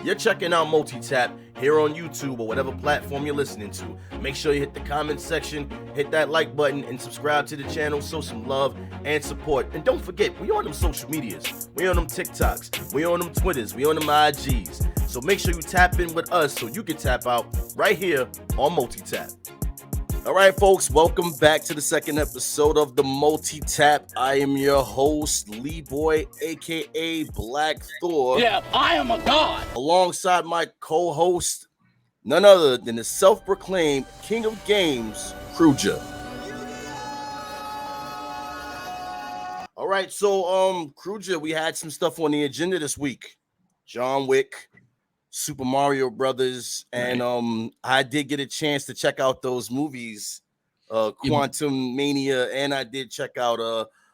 You're checking out Multi-Tap here on YouTube or whatever platform you're listening to. Make sure you hit the comment section, hit that like button, and subscribe to the channel. Show some love and support. And don't forget, we on them social medias. We on them TikToks. We on them Twitters. We on them IGs. So make sure you tap in with us so you can tap out right here on Multi-Tap. All right, folks, welcome back to the second episode of the Multi-Tap. I am your host, Lee Boy, aka Black Thor. Yeah, I am a god. Alongside my co-host, none other than the self-proclaimed King of Games, Kruja. All right, so Kruja, we had some stuff on the agenda this week. John Wick, Super Mario Brothers, and I did get a chance to check out those movies, Quantum Mania, and I did check out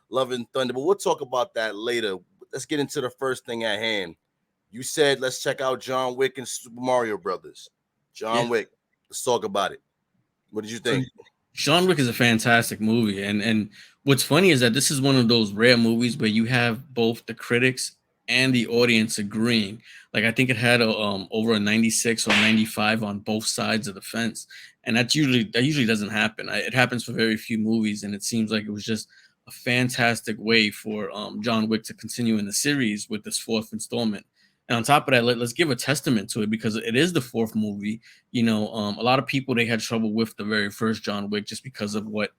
Love and Thunder, but we'll talk about that later. Let's get into the first thing at hand. You said let's check out John Wick and Super Mario Brothers. John Wick, let's talk about it. What did you think? John Wick is a fantastic movie, and what's funny is that this is one of those rare movies where you have both the critics and the audience agreeing. Like, I think it had over a 96 or 95 on both sides of the fence, and that usually doesn't happen. It happens for very few movies, and it seems like it was just a fantastic way for John Wick to continue in the series with this fourth installment. And on top of that, let's give a testament to it because it is the fourth movie. You know, a lot of people, they had trouble with the very first John Wick just because of what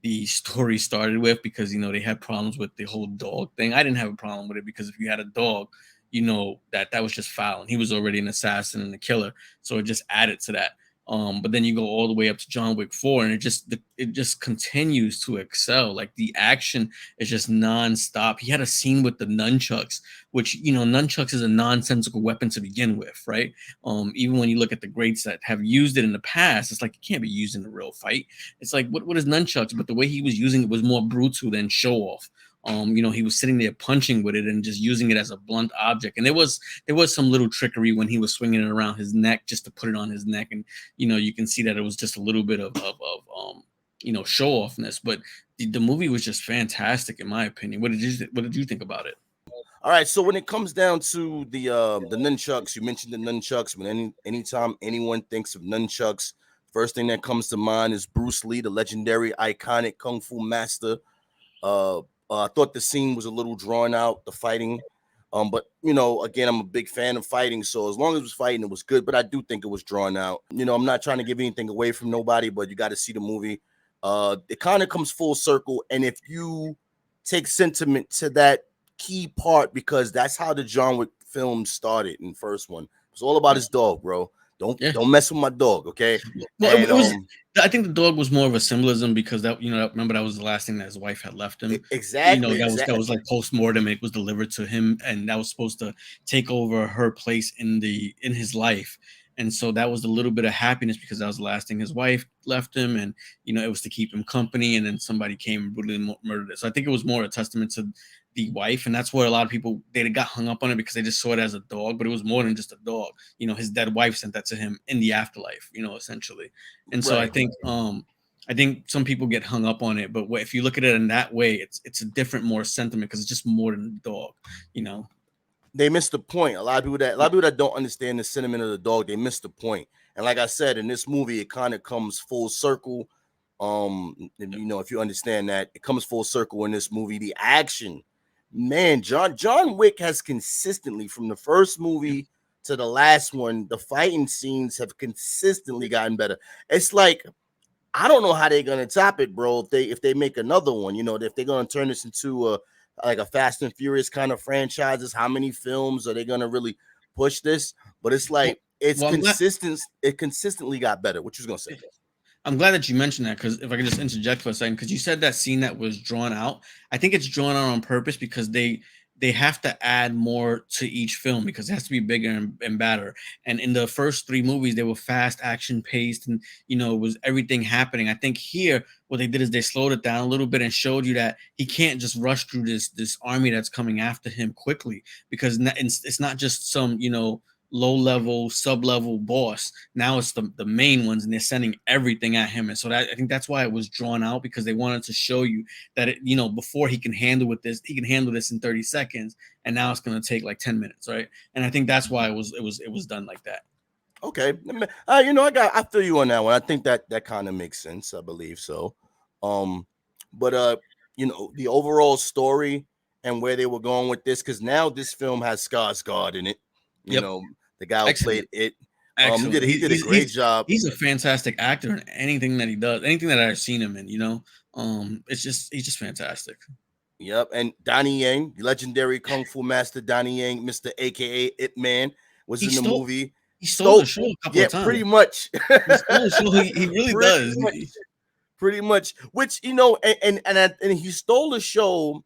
the story started with, because, you know, they had problems with the whole dog thing. I didn't have a problem with it because if you had a dog, you know, that was just foul, and he was already an assassin and a killer. So it just added to that. But then you go all the way up to John Wick 4, and it just continues to excel. Like, the action is just nonstop. He had a scene with the nunchucks, which, you know, nunchucks is a nonsensical weapon to begin with, right? Even when you look at the greats that have used it in the past, it's like, it can't be used in a real fight. It's like, what is nunchucks? But the way he was using it was more brutal than show off. You know, he was sitting there punching with it and just using it as a blunt object. And there was some little trickery when he was swinging it around his neck just to put it on his neck. And, you know, you can see that it was just a little bit of you know, show offness. But the movie was just fantastic, in my opinion. What did you think about it? All right, so when it comes down to the nunchucks, you mentioned the nunchucks. When anytime anyone thinks of nunchucks, first thing that comes to mind is Bruce Lee, the legendary, iconic kung fu master. I thought the scene was a little drawn out, the fighting. But, you know, again, I'm a big fan of fighting. So as long as it was fighting, it was good. But I do think it was drawn out. You know, I'm not trying to give anything away from nobody, but you got to see the movie. It kind of comes full circle. And if you take sentiment to that key part, because that's how the John Wick film started in the first one. It's all about his dog, bro. Don't mess with my dog, okay? Well, and, I think the dog was more of a symbolism because that, you know, remember that was the last thing that his wife had left him. Exactly. You know, that was like post-mortem. It was delivered to him, and that was supposed to take over her place in his life. And so that was a little bit of happiness because that was the last thing his wife left him, and, you know, it was to keep him company. And then somebody came and brutally murdered it. So I think it was more a testament to the wife, and that's where a lot of people, they got hung up on it because they just saw it as a dog, but it was more than just a dog. You know, his dead wife sent that to him in the afterlife, you know, essentially. And so I think some people get hung up on it, but if you look at it in that way, it's a different, more sentiment because it's just more than a dog, you know. They missed the point. A lot of people that don't understand the sentiment of the dog, they missed the point. And like I said, in this movie, it kind of comes full circle. You know, if you understand that, it comes full circle in this movie. The action, man, John Wick has consistently, from the first movie to the last one, the fighting scenes have consistently gotten better. It's like, I don't know how they're gonna top it, bro. If they make another one, you know, if they're gonna turn this into like a Fast and Furious kind of franchises, how many films are they gonna really push this? But it's like consistent. It consistently got better. What you was gonna say? I'm glad that you mentioned that, because if I could just interject for a second, because you said that scene that was drawn out. I think it's drawn out on purpose because they have to add more to each film because it has to be bigger and badder. And in the first three movies, they were fast, action paced, and, you know, it was everything happening. I think here what they did is they slowed it down a little bit and showed you that he can't just rush through this army that's coming after him quickly, because it's not just some, you know, low level, sub level boss. Now it's the main ones, and they're sending everything at him. And so that I think that's why it was drawn out, because they wanted to show you that before he can handle with this, he can handle this in 30 seconds, and now it's going to take like 10 minutes, right? And I think that's why it was done like that. Okay, I feel you on that one. I think that kind of makes sense. I believe so. Um, but the overall story and where they were going with this, because now this film has Skarsgård in it. You Yep. know, the guy who Excellent. played it. He Excellent. did he did a great job. He's a fantastic actor in anything that he does, anything that I've seen him in. He's just fantastic. Yep, and Donnie Yen, the legendary kung fu master Donnie Yen, Mister AKA Ip Man, was He in the stole movie. he stole the show a couple Yeah, of times. pretty much. He stole the show. He really pretty does. much, pretty much. Which and he stole the show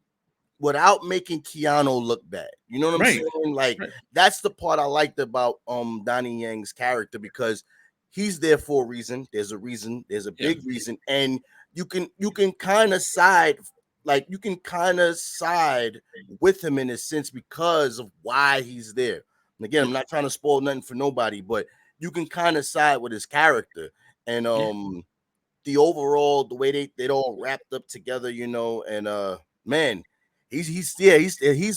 without making Keanu look bad. You know what I'm Right. saying? Like Right. that's the part I liked about Donnie Yang's character, because he's there for a reason. There's a reason. There's a Yeah. big reason, and you can kind of side. Like you can kind of side with him in a sense because of why he's there. And again, I'm Yeah. not trying to spoil nothing for nobody, but you can kind of side with his character and Yeah. the overall, the way they all wrapped up together, and man, he's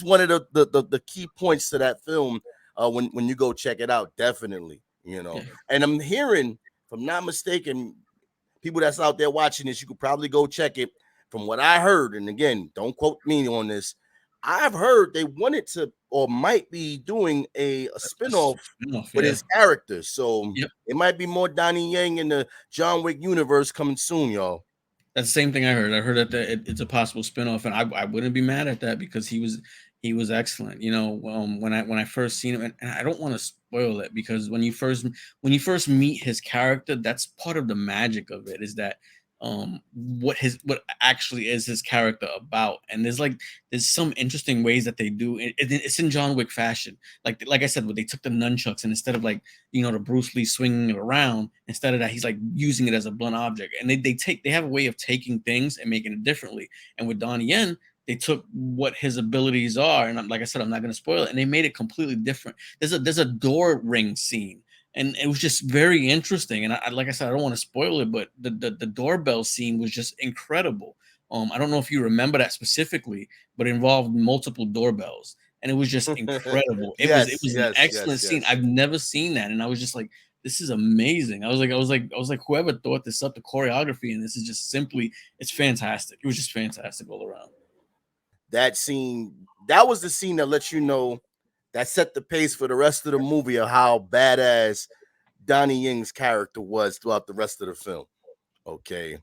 one of the key points to that film when you go check it out, definitely. Yeah. And I'm hearing, if I'm not mistaken, people that's out there watching this, you could probably go check it. From what I heard, and again, don't quote me on this, I've heard they wanted to or might be doing a spinoff Spin-off, with yeah. his character. So Yep. it might be more Donnie Yang in the John Wick universe coming soon, y'all. That's the same thing I heard. I heard that it's a possible spinoff, and I wouldn't be mad at that, because he was excellent. When I first seen him, and I don't want to spoil it, because when you first meet his character, that's part of the magic of it, is that what actually is his character about. And there's some interesting ways that they do it. It's in John Wick fashion, like I said, where they took the nunchucks, and instead of like the Bruce Lee swinging it around, instead of that he's like using it as a blunt object. And they have a way of taking things and making it differently. And with Donnie Yen, they took what his abilities are, and like I said, I'm not going to spoil it, and they made it completely different. There's a door ring scene, and it was just very interesting. And like I said, I don't want to spoil it, but the doorbell scene was just incredible. I don't know if you remember that specifically, but it involved multiple doorbells, and it was just incredible. It was an excellent scene. I've never seen that, and I was just like, this is amazing. I was like, whoever thought this up, the choreography, and this is just simply, it's fantastic. It was just fantastic all around. That scene, that was the scene that let you know, that set the pace for the rest of the movie of how badass Donnie Ying's character was throughout the rest of the film. Okay.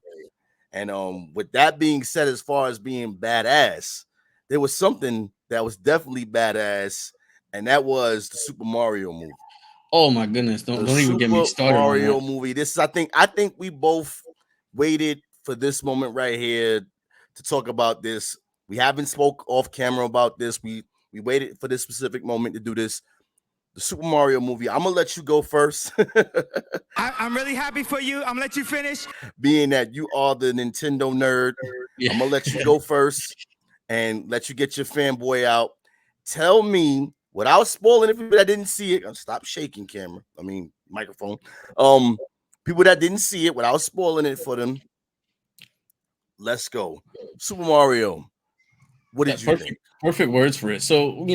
And with that being said, as far as being badass, there was something that was definitely badass, and that was the Super Mario movie. Oh my goodness! The Don't even get me Super started on Mario that. movie. This is, I think we both waited for this moment right here to talk about this. We haven't spoke off camera about this. We waited for this specific moment to do this. The Super Mario movie. I'm gonna let you go first. I'm really happy for you. I'm gonna let you finish. Being that you are the Nintendo nerd, Yeah. I'm gonna let you go first and let you get your fanboy out. Tell me, without spoiling, if I didn't see it, stop shaking, camera. I mean, microphone. People that didn't see it, without spoiling it for them, let's go. Super Mario. What Yeah, did you think? perfect words for it. So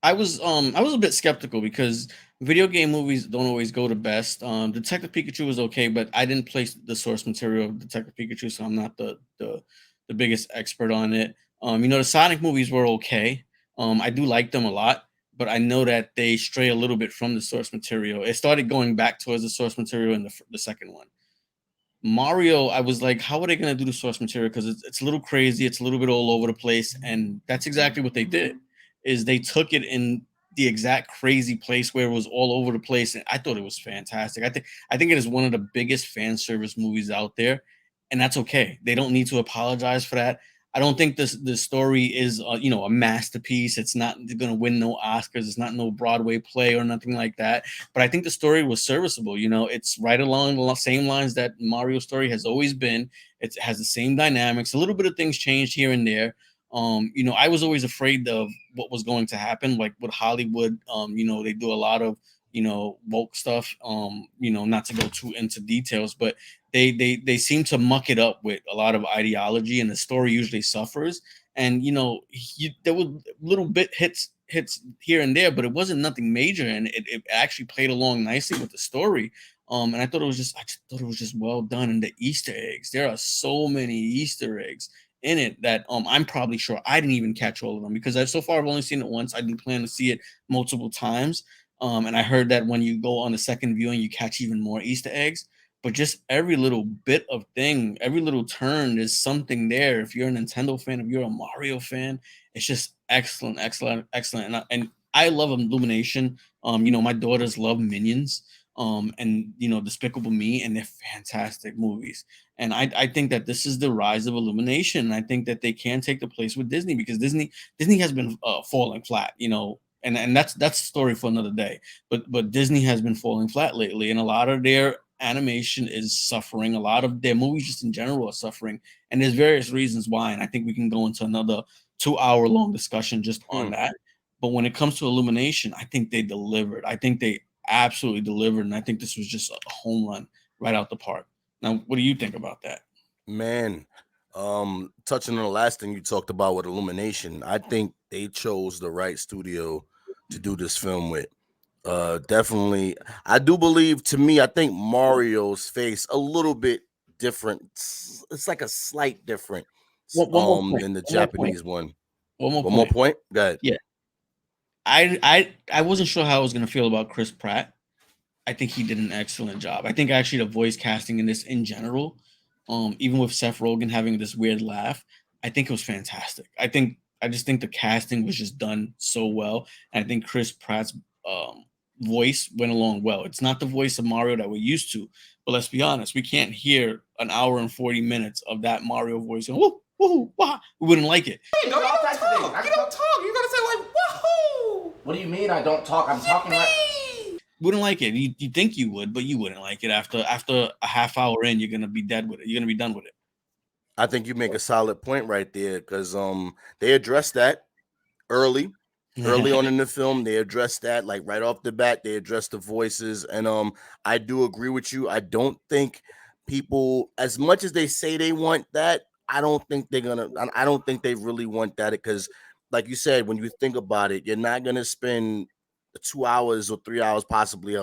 I was a bit skeptical, because video game movies don't always go the best. Detective Pikachu was okay, but I didn't place the source material of Detective Pikachu, so I'm not the biggest expert on it. The Sonic movies were okay. I do like them a lot, but I know that they stray a little bit from the source material. It started going back towards the source material in the second one. Mario, I was like, how are they going to do the source material? Because it's a little crazy, it's a little bit all over the place, and that's exactly what they did. Is they took it in the exact crazy place where it was all over the place, and I thought it was fantastic. I think it is one of the biggest fan service movies out there, and that's okay. They don't need to apologize for that. I don't think the story is a masterpiece. It's not going to win no Oscars. It's not no Broadway play or nothing like that. But I think the story was serviceable. It's right along the same lines that Mario story has always been. It has the same dynamics. A little bit of things changed here and there. I was always afraid of what was going to happen, like with Hollywood. They do a lot of woke stuff. Not to go too into details, but they seem to muck it up with a lot of ideology, and the story usually suffers. And there were little bit hits here and there, but it wasn't nothing major, and it actually played along nicely with the story. And I just thought it was just well done. And the Easter eggs, there are so many Easter eggs in it that I'm probably sure I didn't even catch all of them, because so far I've only seen it once. I do plan to see it multiple times. And I heard that when you go on the second viewing, you catch even more Easter eggs. But just every little bit of thing, every little turn, is something there. If you're a Nintendo fan, if you're a Mario fan, it's just excellent, excellent, excellent. And I love Illumination. My daughters love Minions, and Despicable Me, and they're fantastic movies. And I think that this is the rise of Illumination. And I think that they can take the place with Disney, because Disney has been falling flat, and that's a story for another day. But Disney has been falling flat lately, and a lot of their animation is suffering. A lot of their movies, just in general, are suffering, and there's various reasons why. And I think we can go into another 2 hour long discussion just on that. But when it comes to Illumination, I think they delivered. I think they absolutely delivered, and I think this was just a home run right out the park. Now, what do you think about that? Man, touching on the last thing you talked about with Illumination, I think they chose the right studio to do this film with. Definitely, I do believe. To me, I think Mario's face a little bit different. It's like a slight different One more point. than the One more point. Japanese one. One more One more point. point. Go ahead. Yeah, I wasn't sure how I was gonna feel about Chris Pratt. I think he did an excellent job. I think actually the voice casting in this in general, even with Seth Rogen having this weird laugh, I think it was fantastic. I just think the casting was just done so well. And I think Chris Pratt's voice went along well. It's not the voice of Mario that we're used to, but let's be honest, we can't hear an hour and 40 minutes of that Mario voice going, woo, woo, wah. We wouldn't like it. You don't talk. You don't talk. You're gonna say like, wahoo. What do you mean I don't talk? I'm talking like. Wouldn't like it. You think you would, but you wouldn't like it. After a half hour in, you're gonna be dead with it. You're gonna be done with it. I think you make a solid point right there, because they addressed that early on in the film. They addressed that, like, right off the bat. They addressed the voices, and I do agree with you. I don't think people, as much as they say they want that, I don't think they're gonna. I don't think they really want that, because, like you said, when you think about it, you're not gonna spend 2 hours or 3 hours, possibly,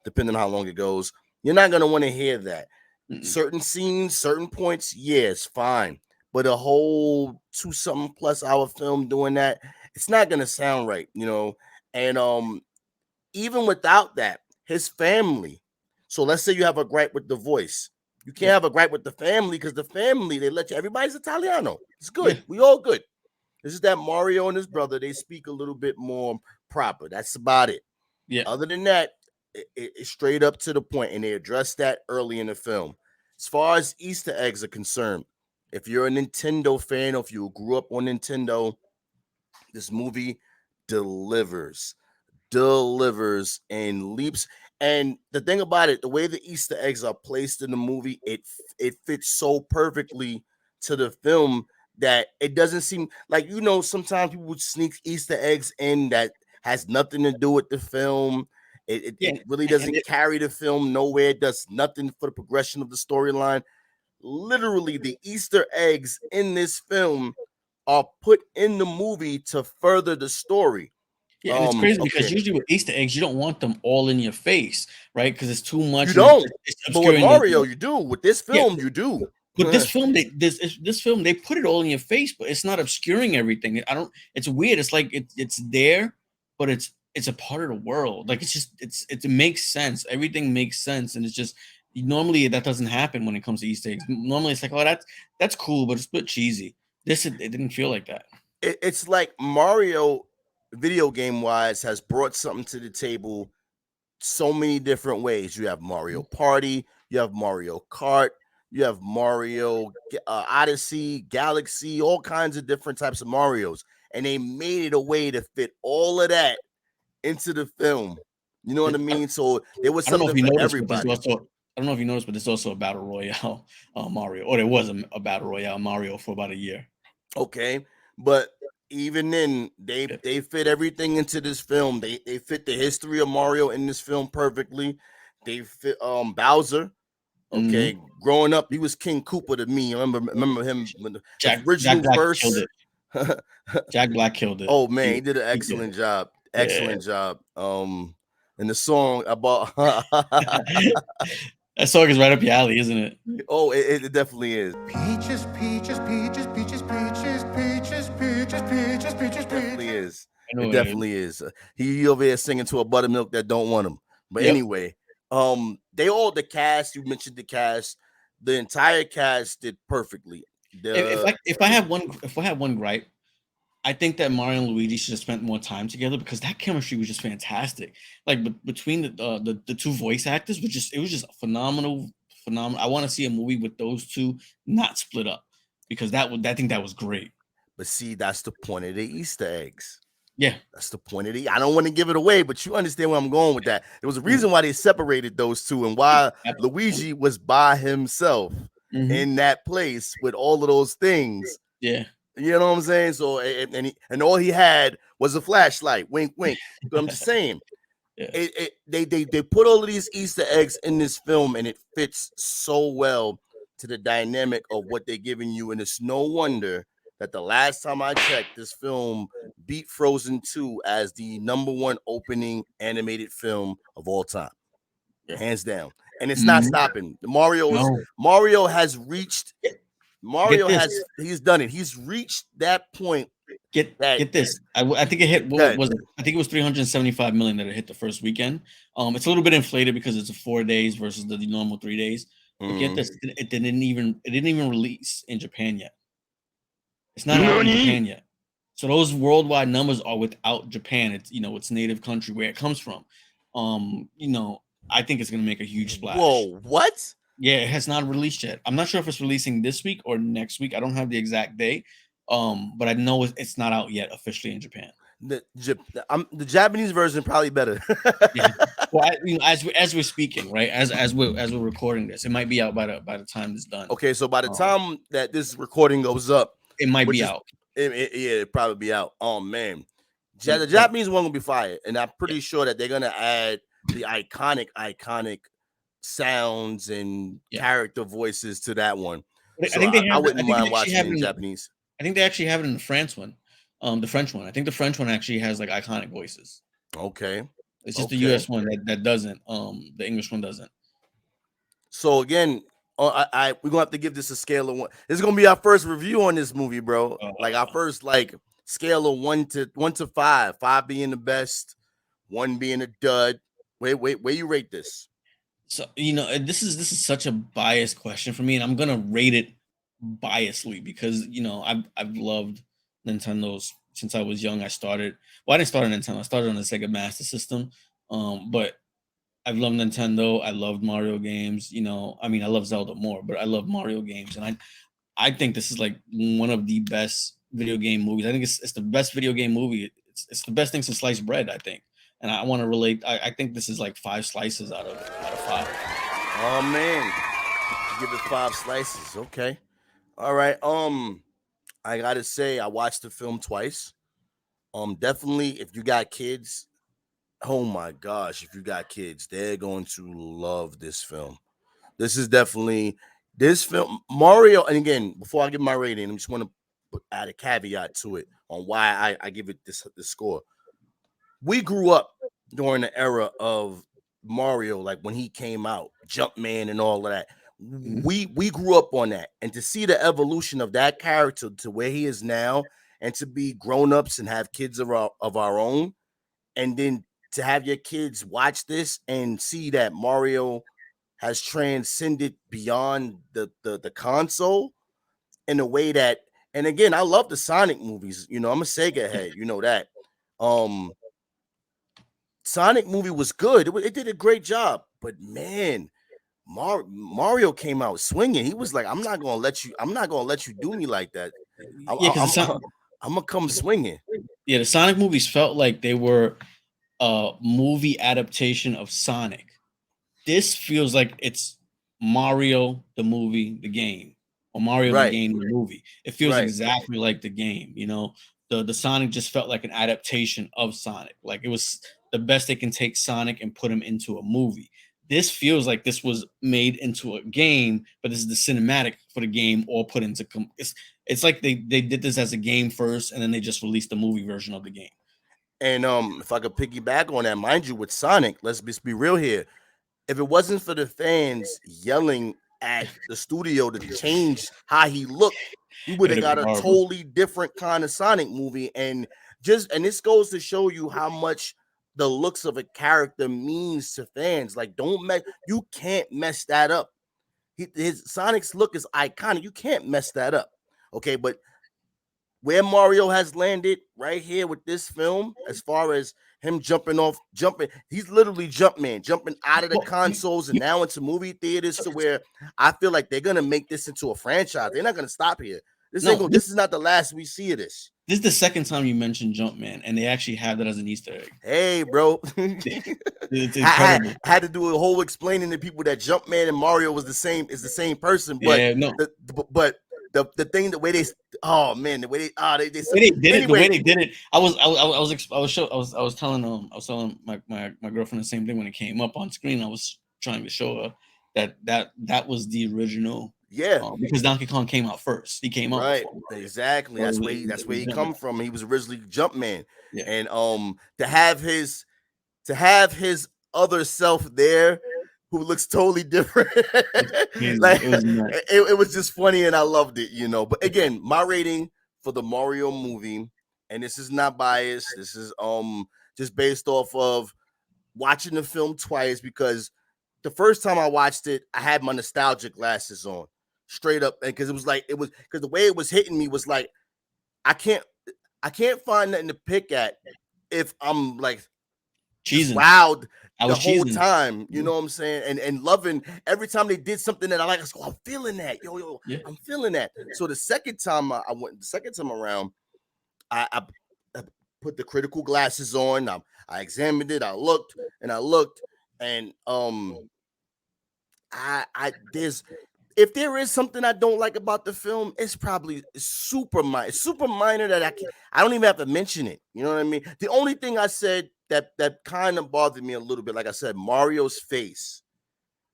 depending on how long it goes. You're not gonna want to hear that. Certain scenes, certain points, yes, fine. But a whole 2 something plus hour film doing that, it's not gonna sound right, And even without that, his family. So let's say you have a gripe with the voice. You can't have a gripe with the family, because the family, they let you, everybody's Italiano. It's good. Yeah. We all good. This is that Mario and his brother, they speak a little bit more proper. That's about it. Yeah. Other than that, it's straight up to the point, and they address that early in the film. As far as Easter eggs are concerned, if you're a Nintendo fan, or if you grew up on Nintendo, this movie delivers and leaps. And the thing about it, the way the Easter eggs are placed in the movie, it fits so perfectly to the film that it doesn't seem like, sometimes people would sneak Easter eggs in that has nothing to do with the film. It really doesn't carry the film nowhere. It does nothing for the progression of the storyline. Literally, the Easter eggs in this film are put in the movie to further the story. Yeah, and it's crazy because usually with Easter eggs, you don't want them all in your face, right? Because it's too much. You don't. It's but with obscuring Mario, you do. With this film, you do. But this film, they put it all in your face, but it's not obscuring everything. It's weird. It's like it's there, but it's a part of the world. Like, it makes sense. Everything makes sense, and it's just normally that doesn't happen when it comes to Easter eggs. Normally it's like, oh, that's cool, but it's a bit cheesy. It didn't feel like that. It's like Mario, video game wise, has brought something to the table so many different ways. You have Mario Party, you have Mario Kart, you have Mario Odyssey, Galaxy, all kinds of different types of Marios, and they made it a way to fit all of that into the film. You know what I mean? So there was something for everybody. I don't know if you noticed, but there's also a battle royale Mario, or there was a battle royale Mario for about a year. Okay, But even then, they fit everything into this film. They fit the history of Mario in this film perfectly. They fit Bowser. Okay, growing up, he was King Koopa to me. I remember him when the Jack original Black verse. killed it. Jack Black killed it. Oh man, he did an excellent job. Excellent job. And the song about That song is right up your alley, isn't it? oh, it definitely is. Peaches, peaches, peaches, peaches, peaches, peaches, peaches, peaches, peaches, It definitely is. I know It definitely is. He over here singing to a buttermilk that don't want him. But anyway, the cast, you mentioned the cast, the entire cast did perfectly. If I have one gripe, I think that Mario and Luigi should have spent more time together because that chemistry was just fantastic. Like between the two voice actors, it was just phenomenal. I want to see a movie with those two not split up because I think that was great. But see, that's the point of the Easter eggs. Yeah, that's the point of the. I don't want to give it away, but you understand where I'm going with that. There was a reason why they separated those two and why Luigi was by himself in that place with all of those things. Yeah. You know what I'm saying? So and all he had was a flashlight. Wink, wink. But I'm just saying, they put all of these Easter eggs in this film, and it fits so well to the dynamic of what they're giving you. And it's no wonder that the last time I checked, this film beat Frozen 2 as the #1 opening animated film of all time, hands down. And it's not stopping. Mario has reached. He's done it. He's reached that point. Get this. I think it hit. What was it? I think it was 375 million that it hit the first weekend. It's a little bit inflated because it's 4 days versus the normal 3 days. But get this, it didn't even release in Japan yet. It's not out in Japan yet. So those worldwide numbers are without Japan. It's its native country where it comes from. I think it's gonna make a huge splash. Whoa, what? Yeah, it has not released yet. I'm not sure if it's releasing this week or next week. I don't have the exact date. But I know it's not out yet officially in Japan. The Japanese version probably better. Yeah. Well, as we're speaking, right? As we're recording this, it might be out by the time it's done. Okay, so by the time that this recording goes up, it might be out. It'll probably be out. Oh man, the Japanese one will be fired, and I'm pretty sure that they're gonna add the iconic sounds and character voices to that one. So I wouldn't mind watching it in Japanese. I think they actually have it in the French one. The French one. I think the French one actually has like iconic voices. Okay. It's just the US one that doesn't. The English one doesn't. So again, we're gonna have to give this a scale of 1. This is gonna be our first review on this movie, bro. Like our first scale of 1 to 5. 5 being the best, 1 being a dud. Where you rate this? So this is such a biased question for me, and I'm gonna rate it biasly because I've loved Nintendo's since I was young. I didn't start on Nintendo. I started on the Sega Master System. But I've loved Nintendo. I loved Mario games. I love Zelda more, but I love Mario games, and I think this is like one of the best video game movies. I think it's the best video game movie. It's the best thing since sliced bread, I think. And I want to relate. I think this is like 5 slices out of 5. Oh man, give it 5 slices. Okay. All right. I gotta say, I watched the film twice. Definitely, if you got kids, oh my gosh, if you got kids, they're going to love this film. This is definitely this film, Mario. And again, before I give my rating, I just want to add a caveat to it on why I give it this score. We grew up during the era of Mario, like when he came out, Jumpman and all of that. We grew up on that, and to see the evolution of that character to where he is now, and to be grown-ups and have kids of our own, and then to have your kids watch this and see that Mario has transcended beyond the console in a way that, and again, I love the Sonic movies. I'm a Sega head, that. Sonic movie was good. It did a great job, but man, Mario came out swinging. He was like, I'm not gonna let you do me like that. I'm gonna come swinging. Yeah, the Sonic movies felt like they were a movie adaptation of Sonic. This feels like it's Mario the movie, the game, or Mario the Right. game in the movie. It feels Right. exactly like the game. You know, the Sonic just felt like an adaptation of Sonic. Like it was the best they can take Sonic and put him into a movie. This feels like this was made into a game, but this is the cinematic for the game, all put into. It's like they did this as a game first, and then they just released the movie version of the game. And if I could piggyback on that, mind you, with Sonic, let's just be real here. If it wasn't for the fans yelling at the studio to change how he looked, we would have got a totally different kind of Sonic movie. And this goes to show you how much the looks of a character means to fans. Like, you can't mess that up. His Sonic's look is iconic. You can't mess that up. Okay, but where Mario has landed right here with this film, as far as him jumping, he's literally jumping out of the consoles and now into movie theaters, to where I feel like they're gonna make this into a franchise. They're not gonna stop here. This is not the last we see of this. This is the second time you mentioned Jumpman, and they actually have that as an Easter egg. Hey, bro. It's incredible. I had to do a whole explaining to people that Jumpman and Mario is the same person, but yeah, no. The thing, the way they, oh man, the way they did it, the way they did it. I was telling my girlfriend the same thing when it came up on screen. I was trying to show her that was the original. Yeah, because Donkey Kong came out first. He came out right. before. Exactly. That's where he come from. He was originally Jumpman. Yeah. And to have his other self there, who looks totally different. Like it was just funny, and I loved it, you know. But again, my rating for the Mario movie, and this is not biased. This is just based off of watching the film twice, because the first time I watched it, I had my nostalgia glasses on, straight up, and because because the way it was hitting me was like, I can't find nothing to pick at if I'm like wowed the whole time, you know what I'm saying, and loving every time they did something that I like. I go, I'm feeling that, yo, yeah. I'm feeling that. So the second time around, I put the critical glasses on. I examined it. I looked, and if there is something I don't like about the film, it's probably super minor that I don't even have to mention it. You know what I mean? The only thing I said that kind of bothered me a little bit, like I said, Mario's face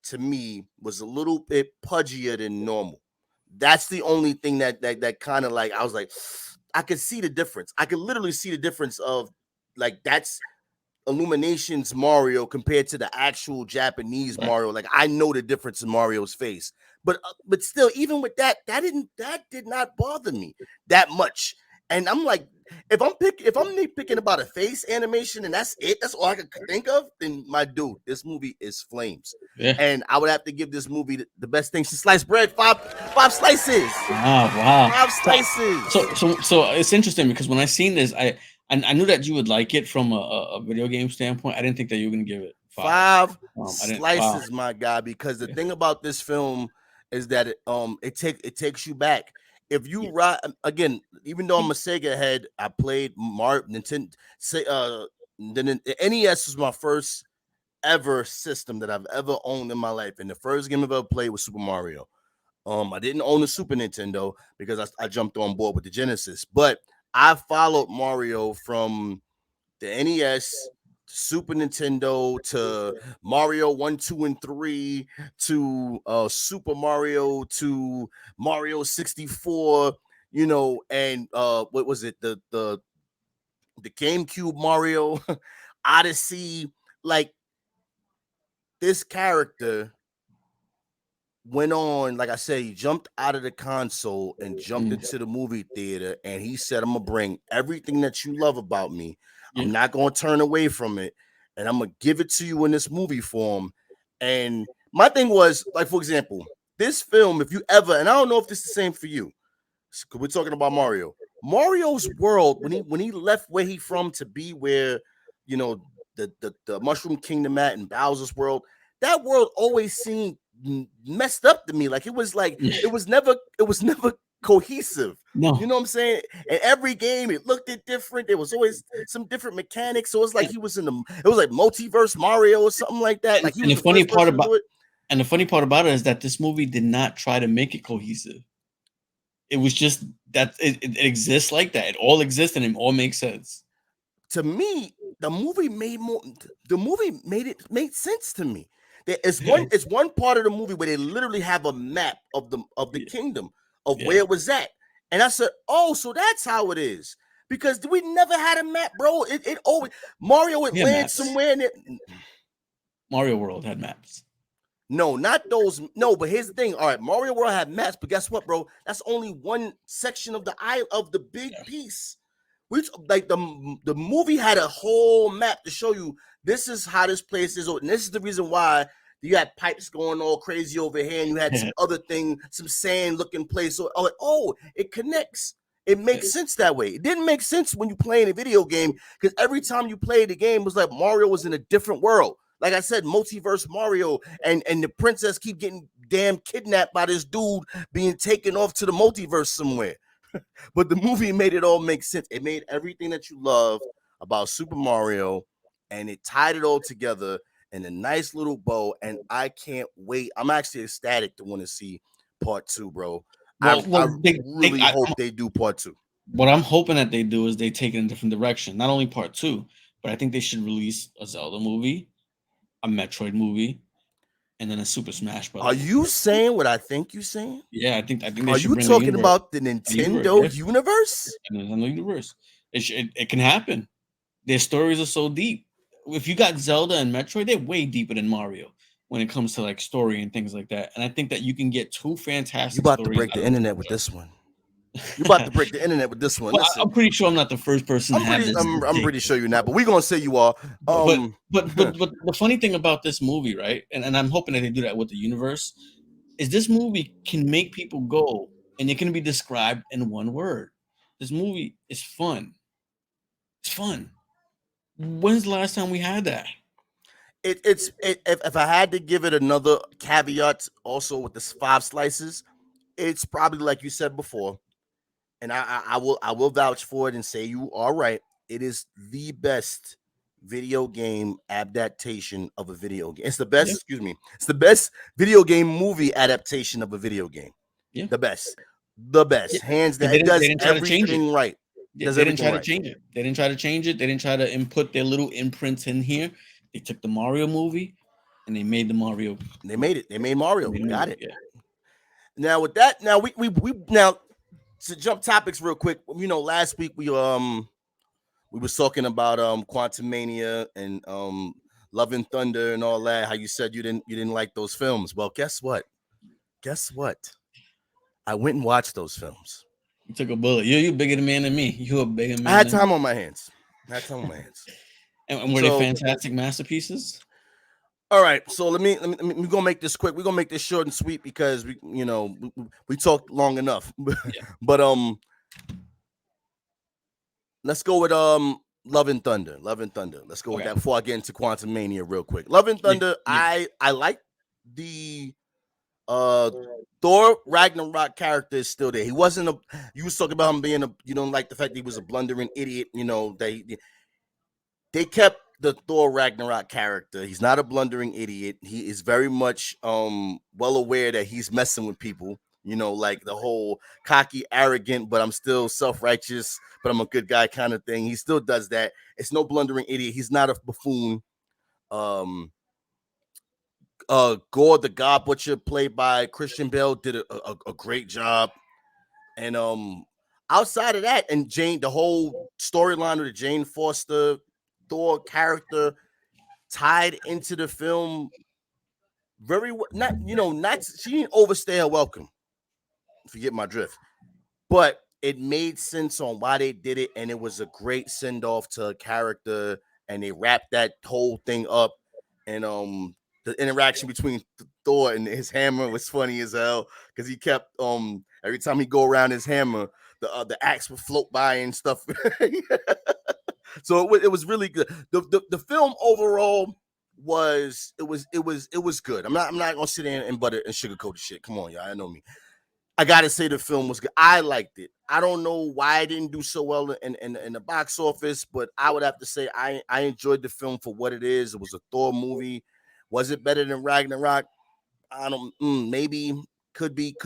to me was a little bit pudgier than normal. That's the only thing that kind of like, I was like, I could see the difference. I could literally see the difference of like, that's Illumination's Mario compared to the actual Japanese Mario. Like, I know the difference in Mario's face, but still, even with that did not bother me that much. And I'm like, if I'm nitpicking about a face animation and that's all I could think of, then my dude, this movie is flames. Yeah. And I would have to give this movie the best thing since sliced bread, five slices. Wow. 5 slices. So it's interesting, because when I seen this, I knew that you would like it from a video game standpoint. I didn't think that you were gonna give it 5 slices, my guy. Because the thing about this film is that it takes you back. If you ride again, even though I'm a Sega head, I played Nintendo. The NES was my first ever system that I've ever owned in my life, and the first game I've ever played was Super Mario. I didn't own the Super Nintendo because I jumped on board with the Genesis, but I followed Mario from the NES, Super Nintendo, to Mario 1, 2, and 3, to Super Mario, to Mario 64, you know, and what was it? The GameCube Mario, Odyssey. Like, this character went on, like I said, he jumped out of the console and jumped into the movie theater, and he said, I'm gonna bring everything that you love about me. I'm not gonna turn away from it, and I'm gonna give it to you in this movie form. And my thing was, like, for example, this film, if you ever, and I don't know if this is the same for you, because we're talking about Mario's world, when he left where he from to be where, you know, the Mushroom Kingdom at, and Bowser's world, that world always seemed messed up to me. Like, it was never cohesive. No, you know what I'm saying? And every game it looked different. There was always some different mechanics. So it's like it was like multiverse Mario or something like that. Like, and the funny part about it is that this movie did not try to make it cohesive. It was just that it exists like that. It all exists and it all makes sense. To me, the movie made more. The movie made sense to me. It's one part of the movie where they literally have a map of the Yeah. kingdom of Yeah. where it was at, and I said, "Oh, so that's how it is." Because we never had a map, bro. It always Mario would Yeah, land maps. somewhere and Mario World had maps. no, not those. No, but here's the thing. All right, Mario World had maps, but guess what, bro? That's only one section of the isle of the big Yeah. piece. Like the movie had a whole map to show you this is how this place is, and this is the reason why you had pipes going all crazy over here, and you had some other thing, some sand looking place. So, it connects. It makes sense that way. It didn't make sense when you play in a video game because every time you played the game, it was like Mario was in a different world. Like I said, multiverse Mario, and the princess keep getting damn kidnapped by this dude being taken off to the multiverse somewhere. But the movie made it all make sense. It made everything that you love about Super Mario, and it tied it all together in a nice little bow. And I can't wait. I'm actually ecstatic to want to see part 2, bro. I really hope they do part 2. What I'm hoping that they do is they take it in a different direction. Not only part 2, but I think they should release a Zelda movie, a Metroid movie, and then a Super Smash Bros. Are you saying what I think you're saying? Yeah, I think they Are should you bring talking about the Nintendo yes. universe? The Nintendo universe. It can happen. Their stories are so deep. If you got Zelda and Metroid, they're way deeper than Mario when it comes to like story and things like that. And I think that you can get two fantastic You about to stories break out the of internet with this one. You about to break the internet with this one. Well, Listen, I'm pretty sure I'm not the first person to have this. I'm pretty sure you're not, but we're gonna say you are. But the funny thing about this movie, right? And I'm hoping that they do that with the universe, is this movie can make people go and it can be described in one word. This movie is fun. It's fun. When's the last time we had that? If I had to give it another caveat, also with the 5 slices, it's probably like you said before, and I will vouch for it and say you are right. It is the best video game adaptation of a video game. It's the best. Yeah. Excuse me. It's the best video game movie adaptation of a video game. Yeah. The best, Yeah. hands down. They It does didn't try to change everything it. right. Yeah, Does they didn't everything try to right. change it. They didn't try to change it. They didn't try to input their little imprints in here. They took the Mario movie and they made the Mario. They made it. They made Mario. They made Got it. Yeah. Now with that, now we now to jump topics real quick. You know, last week we was talking about Quantum Mania and Love and Thunder and all that. How you said you didn't like those films. Well, guess what? Guess what? I went and watched those films. You took a bullet. You bigger man than me. You a bigger man. I had than time me. on my hands. And were they fantastic masterpieces? All right, so let me we're gonna make this quick. We're gonna make this short and sweet because we talked long enough. But let's go with Love and Thunder. Love and Thunder. Let's go with that before I get into Quantum Mania real quick. Love and Thunder. I like the Thor Ragnarok character is still there. He wasn't a. You was talking about him being a. You don't like the fact that he was a blundering idiot. You know they kept the Thor Ragnarok character. He's not a blundering idiot. He is very much well aware that he's messing with people. You know, like the whole cocky, arrogant, but I'm still self-righteous, but I'm a good guy kind of thing. He still does that. It's no blundering idiot. He's not a buffoon. Gore the God Butcher, played by Christian Bale, did a great job. And outside of that, and Jane, the whole storyline of the Jane Foster Thor character tied into the film very not she didn't overstay her welcome. Forget my drift. But it made sense on why they did it, and it was a great send-off to a character, and they wrapped that whole thing up. And the interaction between Thor and his hammer was funny as hell because he kept every time he go around his hammer, the axe would float by and stuff. So it was really good. The film overall was good. I'm not gonna sit there and butter and sugarcoat the shit. Come on, y'all. I know me. I gotta say the film was good. I liked it. I don't know why I didn't do so well in the box office, but I would have to say I enjoyed the film for what it is. It was a Thor movie. Was it better than Ragnarok? I don't. Maybe could be.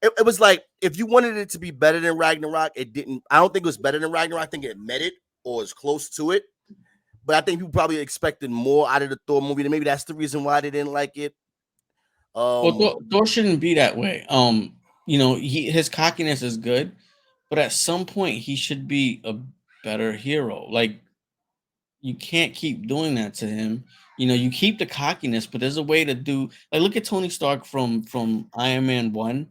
it was like if you wanted it to be better than Ragnarok, it didn't. I don't think it was better than Ragnarok. I think it met it or is close to it. But I think people probably expected more out of the Thor movie, and maybe that's the reason why they didn't like it. Well, Thor shouldn't be that way. His cockiness is good, but at some point he should be a better hero. Like, you can't keep doing that to him. You keep the cockiness, but there's a way to do, like, look at Tony Stark from Iron Man 1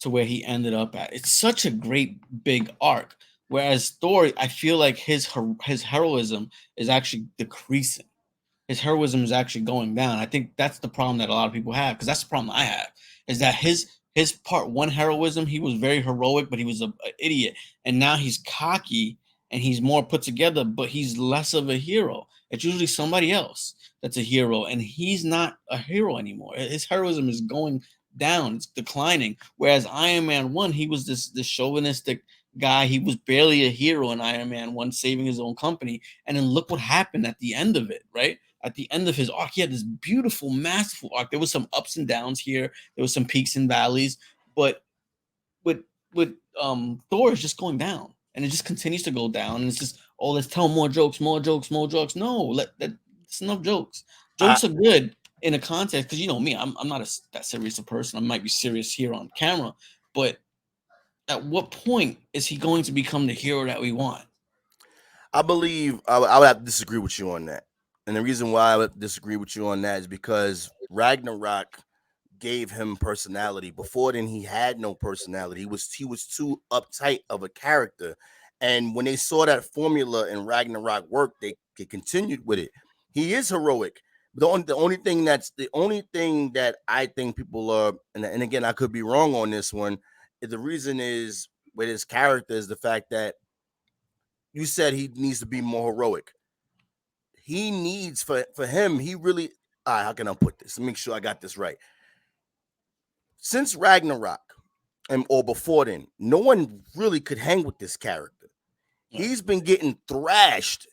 to where he ended up at. It's such a great big arc. Whereas Thor, I feel like his heroism is actually decreasing. His heroism is actually going down. I think that's the problem that a lot of people have, because that's the problem I have, is that his part one heroism, he was very heroic, but he was an idiot. And now he's cocky and he's more put together, but he's less of a hero. It's usually somebody else that's a hero, and he's not a hero anymore. His heroism is going down, it's declining. Whereas Iron Man 1, he was this chauvinistic guy. He was barely a hero in Iron Man 1, saving his own company. And then look what happened at the end of it, right? At the end of his arc, he had this beautiful, masterful arc. There was some ups and downs here. There was some peaks and valleys, but with Thor is just going down, and it just continues to go down. And it's just, oh, let's tell more jokes, more jokes, more jokes. No, it's enough jokes. Jokes are good in a context, because you know me, I'm not that serious a person. I might be serious here on camera, but at what point is he going to become the hero that we want? I believe I would have to disagree with you on that. And the reason why I would disagree with you on that is because Ragnarok gave him personality. Before then, he had no personality. He was too uptight of a character. And when they saw that formula in Ragnarok work, they continued with it. He is heroic. The only thing that I think people are, and again, I could be wrong on this one. The reason is with his character is the fact that you said he needs to be more heroic. He needs for him, he really, all right, how can I put this? Make sure I got this right. Since Ragnarok or before then, no one really could hang with this character. He's been getting thrashed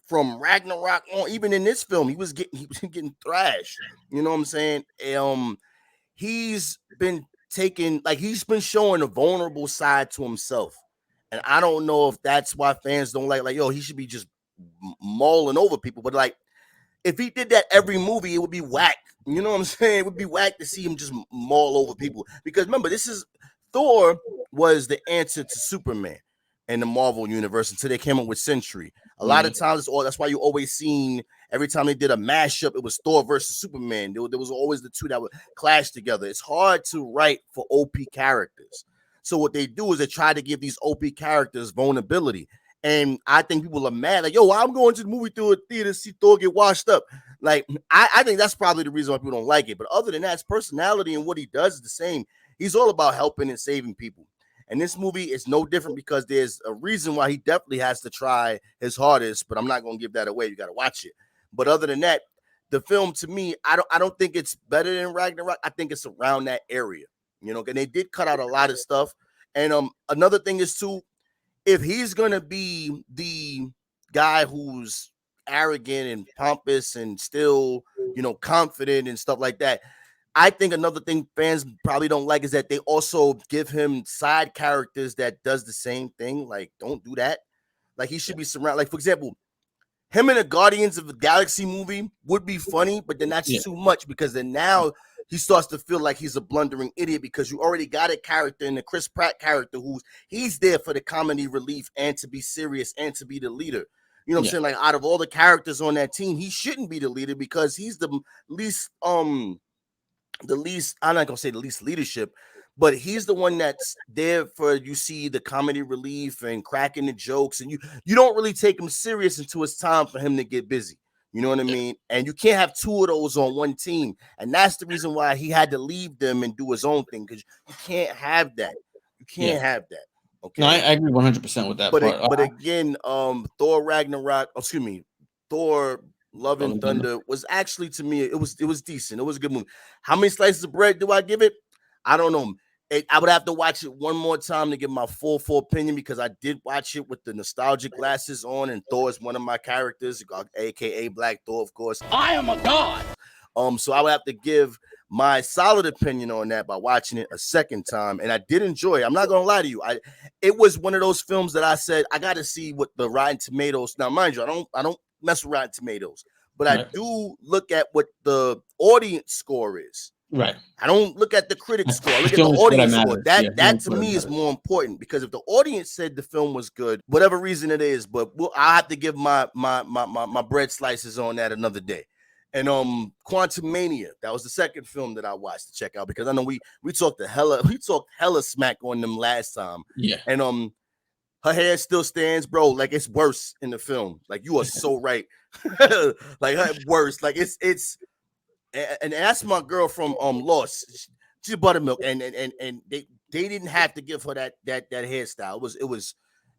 from Ragnarok on. Even in this film, he was getting thrashed. You know what I'm saying? He's been he's been showing a vulnerable side to himself. And I don't know if that's why fans don't like, yo, he should be just mauling over people. But like, if he did that every movie, it would be whack. You know what I'm saying? It would be whack to see him just maul over people. Because remember, Thor was the answer to Superman in the Marvel universe until they came up with Sentry. A lot of times, that's why you always seen every time they did a mashup, it was Thor versus Superman. There was always the two that would clash together. It's hard to write for OP characters. So what they do is they try to give these OP characters vulnerability. And I think people are mad, like, yo, I'm going to the movie theater to see Thor get washed up. Like, I think that's probably the reason why people don't like it. But other than that, his personality and what he does is the same. He's all about helping and saving people. And this movie is no different, because there's a reason why he definitely has to try his hardest, but I'm not going to give that away. You got to watch it. But other than that, the film, to me, I don't think it's better than Ragnarok. I think it's around that area, you know, and they did cut out a lot of stuff. And another thing is, too, if he's going to be the guy who's arrogant and pompous and still, you know, confident and stuff like that, I think another thing fans probably don't like is that they also give him side characters that does the same thing. Like, don't do that. Like, he should be surrounded. Like, for example, him in a Guardians of the Galaxy movie would be funny, but then that's too much, because then now he starts to feel like he's a blundering idiot, because you already got a character in the Chris Pratt character he's there for the comedy relief and to be serious and to be the leader. You know what I'm saying? Like, out of all the characters on that team, he shouldn't be the leader, because he's the least I'm not gonna say the least leadership, but he's the one that's there for, you see, the comedy relief and cracking the jokes, and you don't really take him serious until it's time for him to get busy. You know what I mean? And you can't have two of those on one team, and that's the reason why he had to leave them and do his own thing, because you can't have that. You can't have that. Okay. No, I agree 100% with that part. But again, Thor Ragnarok, Thor Love and Thunder was actually, to me, it was decent. It was a good movie. How many slices of bread do I give it? I don't know. I would have to watch it one more time to give my full opinion, because I did watch it with the nostalgic glasses on, and Thor is one of my characters, aka Black Thor, of course. I am a god. So I would have to give my solid opinion on that by watching it a second time, and I did enjoy it. I'm not gonna lie to you. It was one of those films that I said I got to see what the Rotten Tomatoes. Now, mind you, I don't mess with Rotten Tomatoes, but I do look at what the audience score is. Right. I don't look at the critic score. I look at the audience score. That to me is more important, because if the audience said the film was good, whatever reason it is, but I have to give my bread slices on that another day. And Quantumania, that was the second film that I watched to check out, because I know we talked hella smack on them last time. Yeah. And her hair still stands, bro. Like, it's worse in the film. Like, you are so right. Like, worse. Like, it's and that's my girl from Lost. She's buttermilk, and they didn't have to give her that hairstyle. It was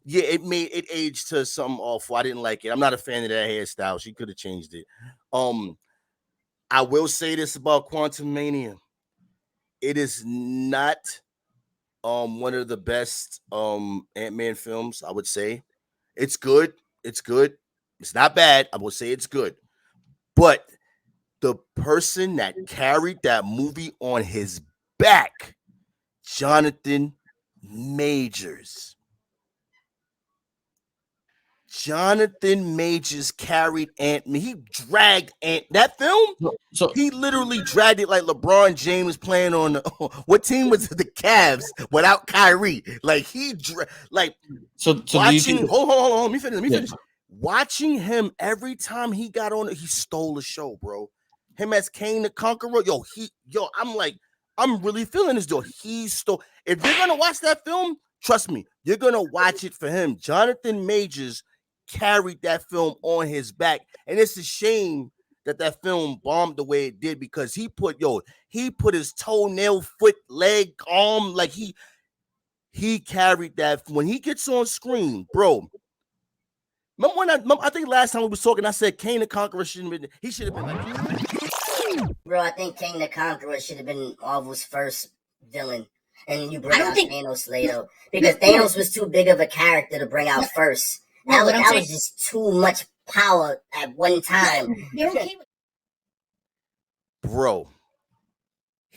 it aged to something awful. I didn't like it. I'm not a fan of that hairstyle. She could have changed it. I will say this about Quantumania. It is not one of the best Ant-Man films, I would say. It's good. It's good. It's not bad. I will say it's good. But the person that carried that movie on his back, Jonathan Majors. Jonathan Majors carried Ant-Man. He dragged that film. So he literally dragged it like LeBron James playing on what team was it? The Cavs without Kyrie. Like so watching. Hold on. Let me finish. Watching him every time he got on it, he stole the show, bro. Him as Kang the Conqueror, I'm really feeling this, though. He stole. If you're gonna watch that film, trust me, you're gonna watch it for him. Jonathan Majors carried that film on his back, and it's a shame that film bombed the way it did, because he put his toenail, foot, leg, arm, like he carried that. When he gets on screen, bro. Remember when I think last time we was talking, I said Kang the Conqueror should have been like. Bro, I think Kang the Conqueror should have been Marvel's first villain. And you bring out Thanos later. Because Thanos was too big of a character to bring out first. That was just too much power at one time. You're okay with bro,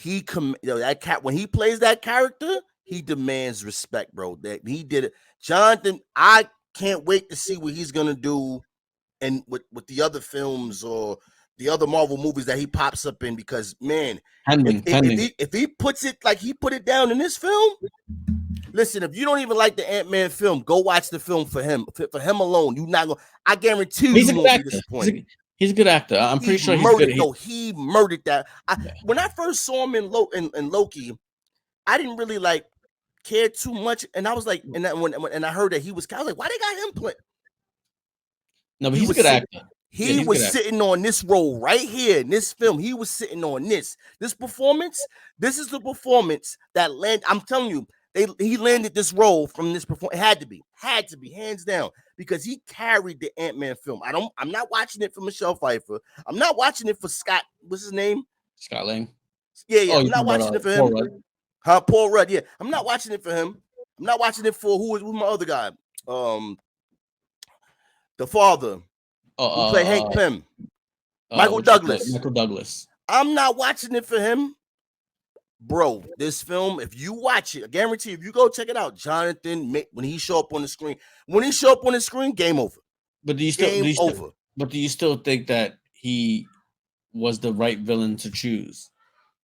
when he plays that character, he demands respect, bro. That he did it. Jonathan, I can't wait to see what he's gonna do and with the other films or the other Marvel movies that he pops up in, because man, if he puts it like he put it down in this film, listen, if you don't even like the Ant-Man film, go watch the film for him alone. You're not gonna. I guarantee you won't be disappointed. He's a good actor. I'm pretty sure he murdered that. When I first saw him in Loki, I didn't really care too much, and I was like, and I heard that I was like, why they got him play? No, but he's a good actor. He was sitting on this role right here in this film. He was sitting on this performance. This is the performance that landed. I'm telling you, he landed this role from this performance. It had to be hands down, because he carried the Ant-Man film. I'm not watching it for Michelle Pfeiffer. I'm not watching it for Scott. What's his name? Scott Lang. Yeah. I'm not watching it for him. Paul Rudd. Yeah, I'm not watching it for him. I'm not watching it for who's my other guy? The father. Who played Hank Pym? Michael Douglas. Michael Douglas. I'm not watching it for him. Bro, this film, if you watch it, I guarantee if you go check it out, Jonathan, when he show up on the screen, game over. But do you still think that he was the right villain to choose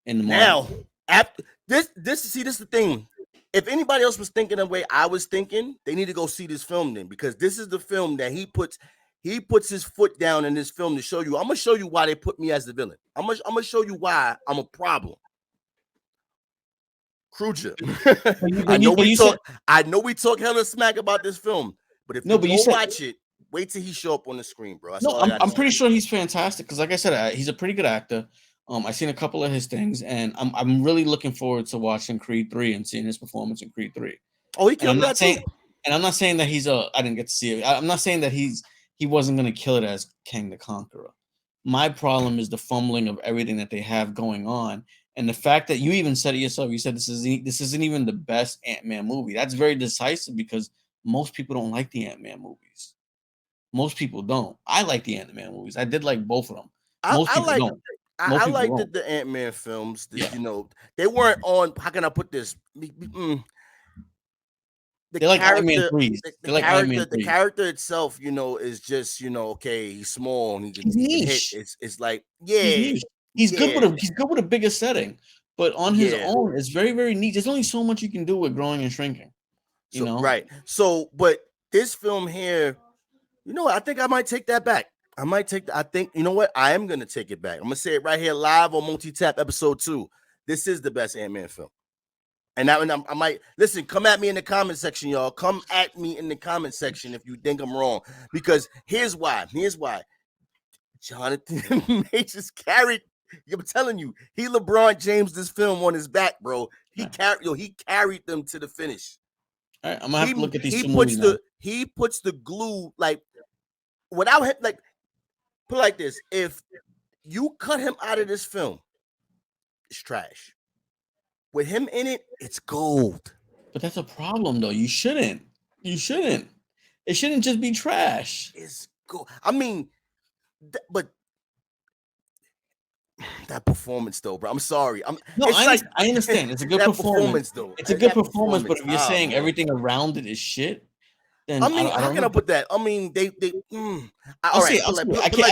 in the Marvel? Now, after this is the thing. If anybody else was thinking the way I was thinking, they need to go see this film then, because this is the film that he puts his foot down in this film to show you. I'm gonna show you why they put me as the villain. I'm gonna show you why I'm a problem. Kruger. I know we talk hella smack about this film, but if you watch it, wait till he show up on the screen, bro. I'm pretty sure he's fantastic, because like I said, he's a pretty good actor. I've seen a couple of his things, and I'm really looking forward to watching Creed 3 and seeing his performance in Creed 3. Oh, he killed that too. And I'm not saying that I didn't get to see it. I'm not saying that he wasn't going to kill it as Kang the Conqueror. My problem is the fumbling of everything that they have going on, and the fact that you even said it yourself. You said this isn't even the best Ant-Man movie. That's very decisive, because most people don't like the Ant-Man movies. Most people don't. I like the Ant-Man movies. I did like both of them. Most people don't. I like the Ant-Man films. You know, they weren't on. How can I put this? The character, the character itself, you know, is just, you know, okay, he's small and he can hit. It's like, yeah, he's good with a bigger setting, but on his own, it's very, very neat. There's only so much you can do with growing and shrinking, you know. Right. So, but this film here, you know, I think I might take that back. I think, you know what? I am gonna take it back. I'm gonna say it right here live on Multi-Tap episode 2. This is the best Ant-Man film. And I might listen. Come at me in the comment section, y'all. Come at me in the comment section if you think I'm wrong. Because here's why. Jonathan Majors carried. I'm telling you, he LeBron James this film on his back, bro. He carried them to the finish. All right, I'm gonna have to look at these two movies. He puts the glue, like, without him, like, put it like this: if you cut him out of this film, it's trash. With him in it, it's gold. But that's a problem, though. You shouldn't. It shouldn't just be trash. It's gold. I mean, but that performance, though, bro. I'm sorry. I understand. It's a good performance, though. It's a good performance, but if you're saying everything around it is shit, then I mean, how can I put that? I mean, I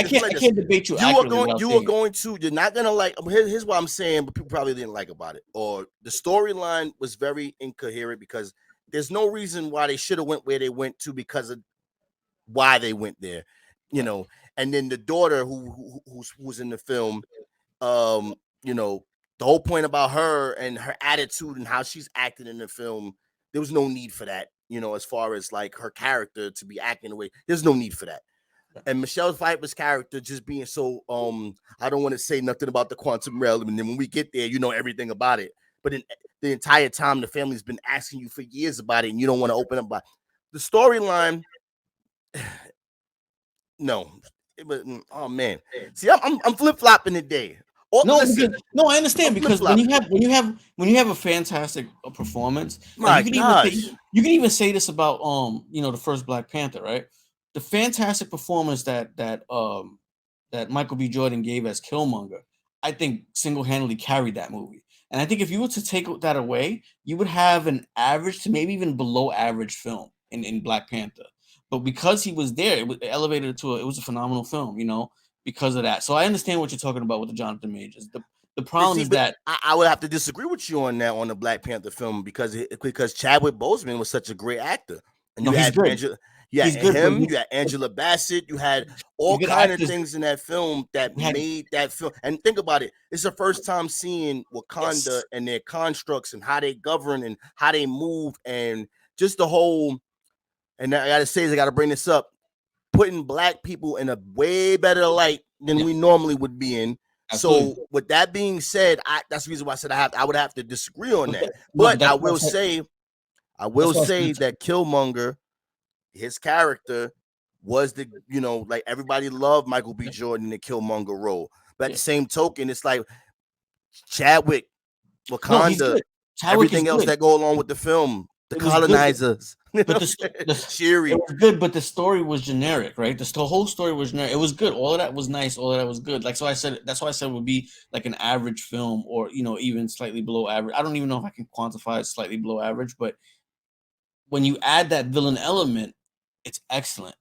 can't debate you. You're not gonna like. Here's what I'm saying, but people probably didn't like about it, or the storyline was very incoherent because there's no reason why they should have went where they went to because of why they went there, you know. And then the daughter who's in the film, you know, the whole point about her and her attitude and how she's acting in the film, there was no need for that. You know, as far as like her character to be acting the way, there's no need for that. And Michelle Pfeiffer's character just being so, I don't want to say nothing about the quantum realm. And then when we get there, you know everything about it. But in the entire time, the family's been asking you for years about it, and you don't want to open up about the storyline. No, oh man, see, I'm flip flopping today. I understand because when you have a fantastic performance, you can even say this about you know, the first Black Panther, right? The fantastic performance that Michael B. Jordan gave as Killmonger, I think single-handedly carried that movie. And I think if you were to take that away, you would have an average to maybe even below average film in Black Panther. But because he was there, it elevated it to it was a phenomenal film, you know, because of that. So I understand what you're talking about with the Jonathan Majors. The problem is that I would have to disagree with you on that on the Black Panther film because Chadwick Boseman was such a great actor. And you had Angela Bassett, you had all kind of things in that film that made that film. And think about it, it's the first time seeing Wakanda and their constructs and how they govern and how they move and just the whole. And I gotta bring this up, putting Black people in a way better light than we normally would be in. Absolutely. So with that being said, that's the reason why I said I would have to disagree on that. But I will say that Killmonger, his character was the, you know, like everybody loved Michael B. Jordan in the Killmonger role. But at the same token, it's like Chadwick, Wakanda, everything else that go along with the film, the colonizers. But it was good, but the story was generic, right? The whole story was generic. It was good. All of that was nice. All of that was good. Like, so I said, that's why I said it would be like an average film, or, you know, even slightly below average. I don't even know if I can quantify it slightly below average, but when you add that villain element, it's excellent.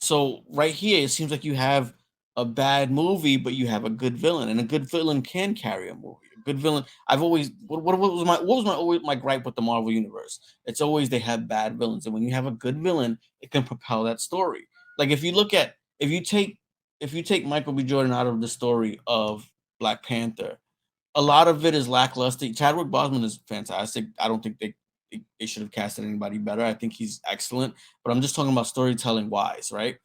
So right here, it seems like you have a bad movie, but you have a good villain, and a good villain can carry a movie. A good villain. I've always what was my gripe with the Marvel universe? It's always they have bad villains, and when you have a good villain, it can propel that story. Like if you take Michael B. Jordan out of the story of Black Panther, a lot of it is lackluster. Chadwick Boseman is fantastic. I don't think they should have casted anybody better. I think he's excellent, but I'm just talking about storytelling wise, right?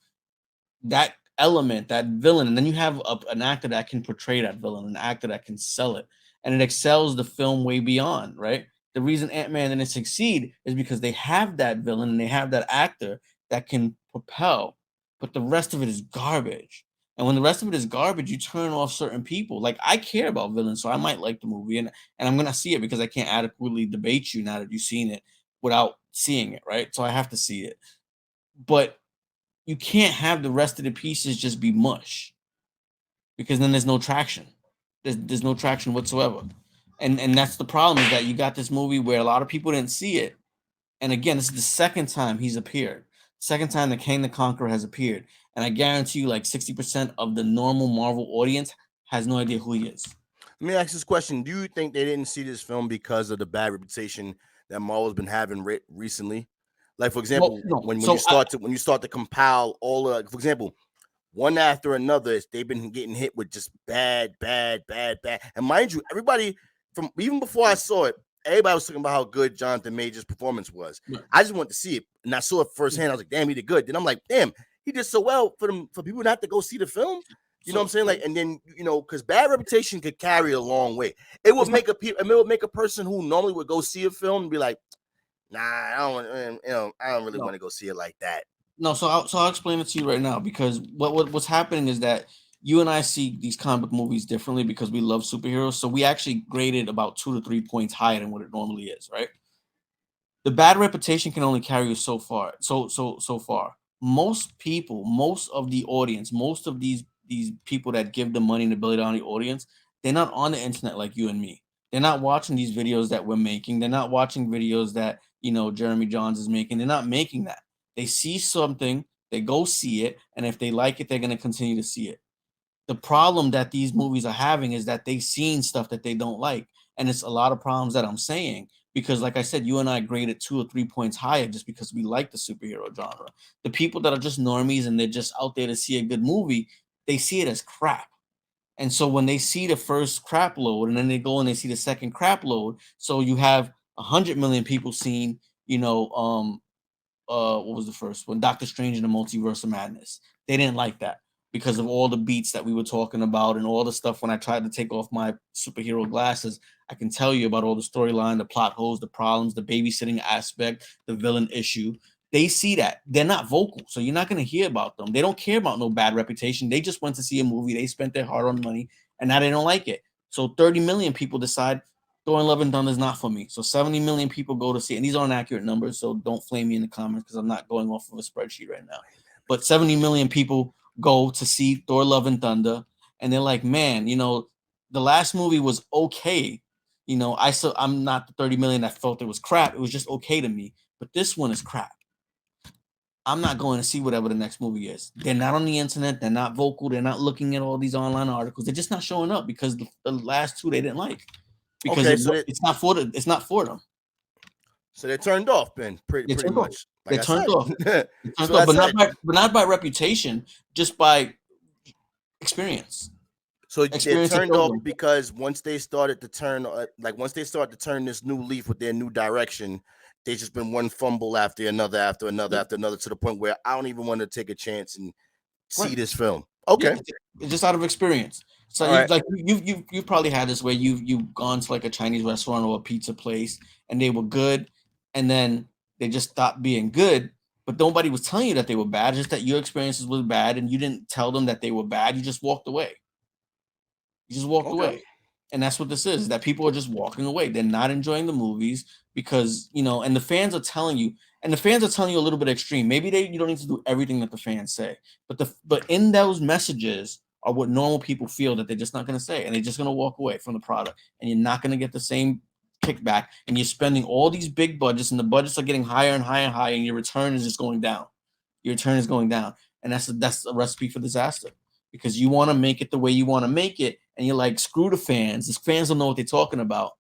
That element, that villain, and then you have an actor that can portray that villain, an actor that can sell it, and it excels the film way beyond, right? The reason Ant-Man didn't succeed is because they have that villain and they have that actor that can propel, but the rest of it is garbage. And when the rest of it is garbage, you turn off certain people. Like, I care about villains, so I might like the movie, and I'm gonna see it because I can't adequately debate you now that you've seen it without seeing it, right? So I have to see it. But you can't have the rest of the pieces just be mush, because then there's no traction. There's no traction whatsoever. And that's the problem, is that you got this movie where a lot of people didn't see it. And again, this is the second time he's appeared. Second time that Kang the Conqueror has appeared. And I guarantee you, like 60% of the normal Marvel audience has no idea who he is. Let me ask this question: do you think they didn't see this film because of the bad reputation that Marvel's been having recently? Like, for example, no. when So you start to compile all of, for example, one after another, they've been getting hit with just bad. And mind you, everybody from even before I saw it, everybody was talking about how good Jonathan Major's performance was. Right. I just wanted to see it, and I saw it firsthand. I was like, damn, he did good. Then I'm like, damn, he did so well for people not to go see the film. You know what I'm saying? Like, and then because bad reputation could carry a long way. It would make a person who normally would go see a film and be like, nah, I don't really want to go see it like that. No, so I'll explain it to you right now, because what's happening is that you and I see these comic book movies differently because we love superheroes. So we actually graded about 2 to 3 points higher than what it normally is, right? The bad reputation can only carry you so far. So far. Most people, most of the audience, most of these people that give the money and the ability on the audience, they're not on the internet like you and me. They're not watching these videos that we're making. They're not watching videos that Jeremy Johns is making. They're not making that. They see something, they go see it, and if they like it, they're going to continue to see it. The problem that these movies are having is that they've seen stuff that they don't like. And it's a lot of problems that I'm saying, because like I said, you and I graded 2 or 3 points higher just because we like the superhero genre. The people that are just normies and they're just out there to see a good movie, they see it as crap. And so when they see the first crap load and then they go and they see the second crap load, so you have 100 million people seeing, what was the first one? Doctor Strange in the Multiverse of Madness. They didn't like that because of all the beats that we were talking about and all the stuff. When I tried to take off my superhero glasses, I can tell you about all the storyline, the plot holes, the problems, the babysitting aspect, the villain issue. They see that. They're not vocal, so you're not going to hear about them. They don't care about no bad reputation. They just went to see a movie. They spent their hard-earned money, and now they don't like it. So 30 million people decide Thor and Love and Thunder is not for me. So 70 million people go to see it. And these aren't accurate numbers, so don't flame me in the comments because I'm not going off of a spreadsheet right now. But 70 million people go to see Thor Love and Thunder, and they're like, man, the last movie was okay. I'm not the 30 million that felt it was crap. It was just okay to me. But this one is crap. I'm not going to see whatever the next movie is. They're not on the internet. They're not vocal. They're not looking at all these online articles. They're just not showing up because the last two they didn't like. Because it's not for them. So they're turned off, Ben. Pretty much. Like they're turned off. But not by reputation, just by experience. So they're turned off because once they started to turn, this new leaf with their new direction, they've just been one fumble after another to the point where I don't even want to take a chance and see this film. Okay, it's just out of experience. So you've probably had this where you've gone to like a Chinese restaurant or a pizza place and they were good, and then they just stopped being good. But nobody was telling you that they were bad. Just that your experiences was bad, and you didn't tell them that they were bad. You just walked away. Away. And that's what this is, that people are just walking away. They're not enjoying the movies because, and the fans are telling you, a little bit extreme. Maybe you don't need to do everything that the fans say, but in those messages are what normal people feel that they're just not going to say, and they're just going to walk away from the product, and you're not going to get the same kickback, and you're spending all these big budgets, and the budgets are getting higher and higher and higher, and your return is just going down. And that's a recipe for disaster, because you want to make it the way you want to make it, and you're like, screw the fans. The fans don't know what they're talking about.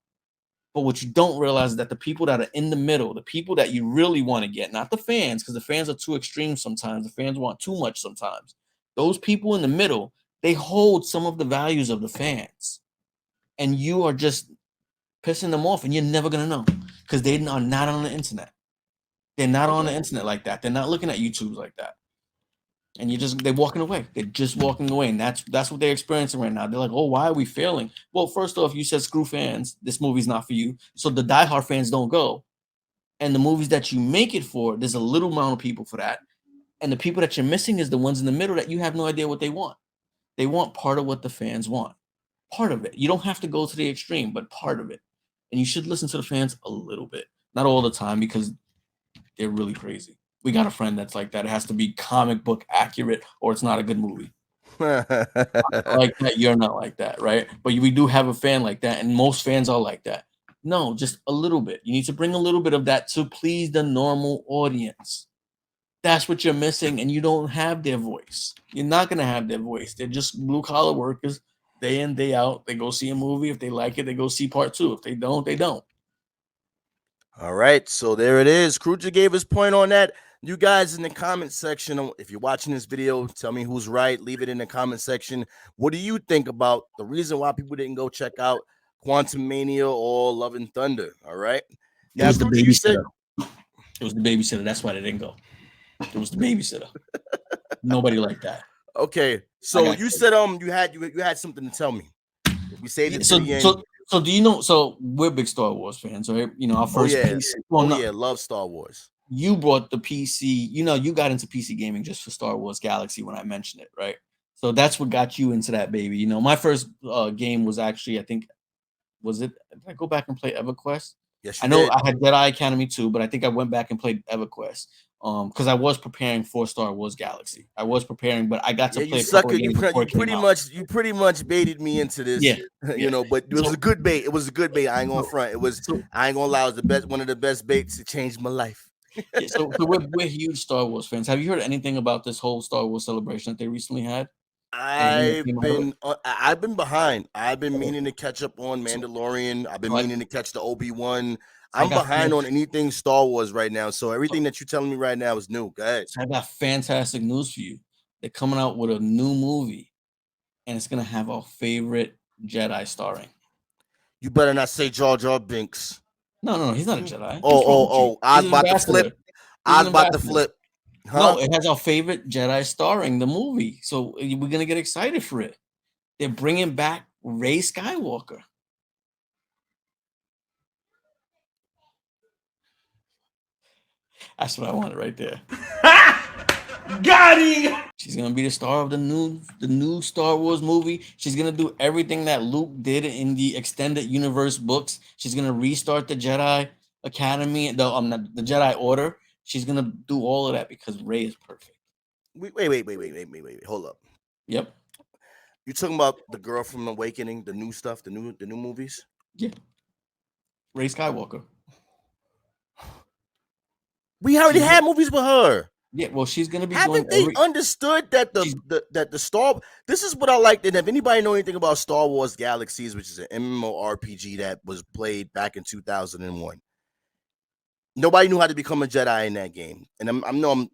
But what you don't realize is that the people that are in the middle, the people that you really want to get, not the fans, because the fans are too extreme sometimes. The fans want too much sometimes. Those people in the middle, they hold some of the values of the fans. And you are just pissing them off, and you're never going to know, because they are not on the internet. They're not on the internet like that. They're not looking at YouTubes like that. And they're walking away. They're just walking away. And that's what they're experiencing right now. They're like, oh, why are we failing? Well, first off, you said screw fans. This movie's not for you. So the diehard fans don't go. And the movies that you make it for, there's a little amount of people for that. And the people that you're missing is the ones in the middle that you have no idea what they want. They want part of what the fans want. Part of it. You don't have to go to the extreme, but part of it. And you should listen to the fans a little bit. Not all the time, because they're really crazy. We got a friend that's like that. It has to be comic book accurate or it's not a good movie. Like that, you're not like that, right? But we do have a fan like that, and most fans are like that. No, just a little bit. You need to bring a little bit of that to please the normal audience. That's what you're missing, and you don't have their voice. You're not gonna have their voice. They're just blue collar workers, day in, day out. They go see a movie. If they like it, they go see part two. If they don't, they don't. All right, so there it is. Kruger gave his point on that. You guys in the comment section, if you're watching this video, tell me who's right. Leave it in the comment section. What do you think about the reason why people didn't go check out Quantum Mania or Love and Thunder? All right. It was the babysitter. It was the babysitter. That's why they didn't go. It was the babysitter. Nobody like that. Okay, so you said you had something to tell me. We saved it to the end. So do you know? So we're big Star Wars fans, right? You know, our first PC. Well, love Star Wars. You brought the PC. You know, you got into PC gaming just for Star Wars Galaxy when I mentioned it, right? So that's what got you into that, baby. You know, my first game was actually, I think, did I go back and play EverQuest? Yes, I know I had Jedi Academy too, but I think I went back and played EverQuest. Because I was preparing for Star Wars Galaxy. I was preparing, but I got to play. You pretty much baited me into this. Yeah, you know, but it was a good bait. It was a good bait. I ain't gonna front. I ain't gonna lie. It was one of the best baits to change my life. So we're huge Star Wars fans. Have you heard anything about this whole Star Wars celebration that they recently had? I've been behind. I've been meaning to catch up on Mandalorian. I've been meaning to catch the Obi-Wan. I'm behind on anything Star Wars right now. So everything that you're telling me right now is new. Go ahead. I got fantastic news for you. They're coming out with a new movie, and it's gonna have our favorite Jedi starring. You better not say Jar Jar Binks. No, he's not a Jedi. I was about to flip. I was about to flip. Huh? No, it has our favorite Jedi starring the movie. So we're gonna get excited for it. They're bringing back Rey Skywalker. That's what I wanted right there. Got him! She's gonna be the star of the new Star Wars movie. She's gonna do everything that Luke did in the extended universe books. She's gonna restart the Jedi Academy, the Jedi Order. She's gonna do all of that because Rey is perfect. Wait. Hold up. Yep. You talking about the girl from Awakening, the new stuff, the new movies? Yeah. Rey Skywalker. We already had movies with her. Yeah, well, she's gonna be. Haven't they understood that the Star? This is what I like. And if anybody know anything about Star Wars Galaxies, which is an MMORPG that was played back in 2001, nobody knew how to become a Jedi in that game. And I'm